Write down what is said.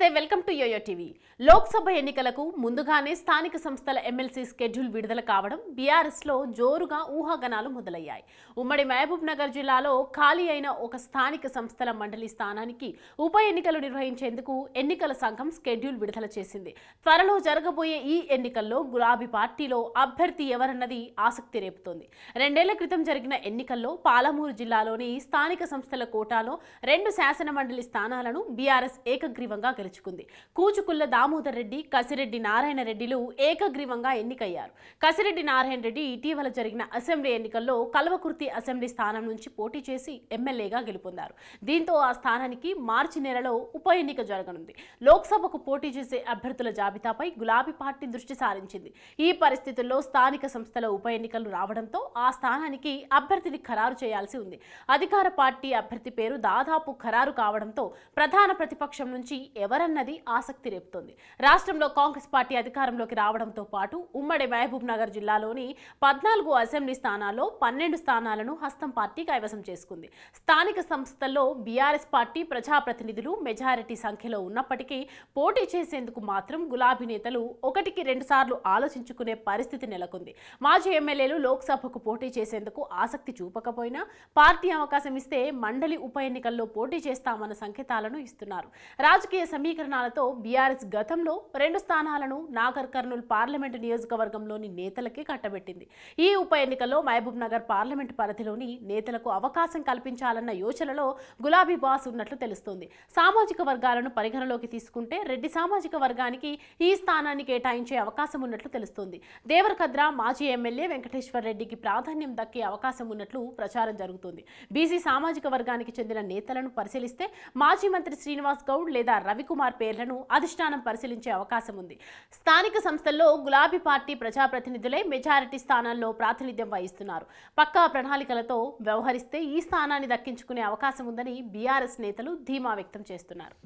నమస్తే welcome to YoYo TV. Lok Sabha ఎన్నికలకు ముందుగానే స్థానిక సంస్థల ఎమ్మెల్సీ షెడ్యూల్ విడుదల కావడం బీఆర్ఎస్ లో జోరుగా ఊహాగానాలు మొదలయ్యాయి। ఉమ్మడి మహబూబ్ నగర్ జిల్లాలో ఖాళీ అయిన ఒక స్థానిక సంస్థల మండలి స్థానానికి ఉప ఎన్నికలు నిర్వహించేందుకు ఎన్నికల సంఘం షెడ్యూల్ విడుదల చేసింది। త్వరలో జరగబోయే ఈ ఎన్నికల్లో గులాబీ పార్టీలో అభ్యర్థి ఎవరన్నది ఆసక్తి రేపుతోంది। 2 ఏళ్ల క్రితం జరిగిన ఎన్నికల్లో పాలమూరు జిల్లాలోని స్థానిక సంస్థల కోటాలో 2 శాసన మండలి స్థానాలను బీఆర్ఎస్ ఏకగ్రీవంగా గెలుచుకుంది। కూచుకుల్ల దామోదర్ రెడ్డి, కసిరెడ్డి నారాయణ రెడ్డిలు ఏకగ్రీవంగా ఎన్నికయ్యారు। కసిరెడ్డి నారాయణ రెడ్డి ఇటీవల జరిగిన అసెంబ్లీ ఎన్నికల్లో కల్వకుర్తి అసెంబ్లీ స్థానం నుంచి పోటీ చేసి ఎమ్మెల్యేగా గెలుపొందారు। దీంతో ఆ స్థానానికి మార్చి నెలలో ఉప ఎన్నిక జరగనుంది। లోక్సభకు పోటీ చేసే అభ్యర్థుల జాబితాపై గులాబీ పార్టీ దృష్టి సారించింది। ఈ పరిస్థితుల్లో స్థానిక సంస్థల ఉప ఎన్నికలు రావడంతో ఆ స్థానానికి అభ్యర్థిని ఖరారు చేయాల్సి ఉంది। అధికార పార్టీ అభ్యర్థి పేరు దాదాపు ఖరారు కావడంతో ప్రధాన ప్రతిపక్షం నుంచి ఎవరన్నది ఆసక్తి రేపుతోంది। రాష్ట్రంలో కాంగ్రెస్ పార్టీ అధికారంలోకి రావడంతో పాటు ఉమ్మడి మహబూబ్ నగర్ జిల్లాలోని 14 అసెంబ్లీ స్థానాల్లో 12 స్థానాలను హస్తం పార్టీ కైవసం చేసుకుంది। స్థానిక సంస్థల్లో బీఆర్ఎస్ పార్టీ ప్రజాప్రతినిధులు మెజారిటీ సంఖ్యలో ఉన్నప్పటికీ పోటీ చేసేందుకు మాత్రం గులాబీ నేతలు 1-2 సార్లు ఆలోచించుకునే పరిస్థితి నెలకొంది। మాజీ ఎమ్మెల్యేలు లోక్సభకు పోటీ చేసేందుకు ఆసక్తి చూపకపోయినా పార్టీ అవకాశం ఇస్తే మండలి ఉప ఎన్నికల్లో పోటీ చేస్తామన్న సంకేతాలను ఇస్తున్నారు। రాజకీయ సమీకరణాలతో బీఆర్ఎస్ గతంలో 2 స్థానాలను నాగర్ కర్నూల్ పార్లమెంటు నియోజకవర్గంలోని నేతలకే కట్టబెట్టింది। ఈ ఉప ఎన్నికల్లో మహబూబ్ నగర్ పార్లమెంటు పరిధిలోని నేతలకు అవకాశం కల్పించాలన్న యోచనలో గులాబీ బాస్ ఉన్నట్లు తెలుస్తోంది। సామాజిక వర్గాలను పరిగణలోకి తీసుకుంటే రెడ్డి సామాజిక వర్గానికి ఈ స్థానాన్ని కేటాయించే అవకాశం ఉన్నట్లు తెలుస్తోంది। దేవరకద్ర మాజీ ఎమ్మెల్యే వెంకటేశ్వర్ రెడ్డికి ప్రాధాన్యం దక్కే అవకాశం ఉన్నట్లు ప్రచారం జరుగుతోంది। బీసీ సామాజిక వర్గానికి చెందిన నేతలను పరిశీలిస్తే మాజీ మంత్రి శ్రీనివాస్ గౌడ్ లేదా రవికుమార్ పేర్లను అధిష్టానం పరిశీలించే అవకాశం ఉంది। స్థానిక సంస్థల్లో గులాబీ పార్టీ ప్రజాప్రతినిధులే మెజారిటీ స్థానాల్లో ప్రాతినిధ్యం వహిస్తున్నారు। పక్కా ప్రణాళికలతో వ్యవహరిస్తే ఈ స్థానాన్ని దక్కించుకునే అవకాశం ఉందని బీఆర్ఎస్ నేతలు ధీమా వ్యక్తం చేస్తున్నారు।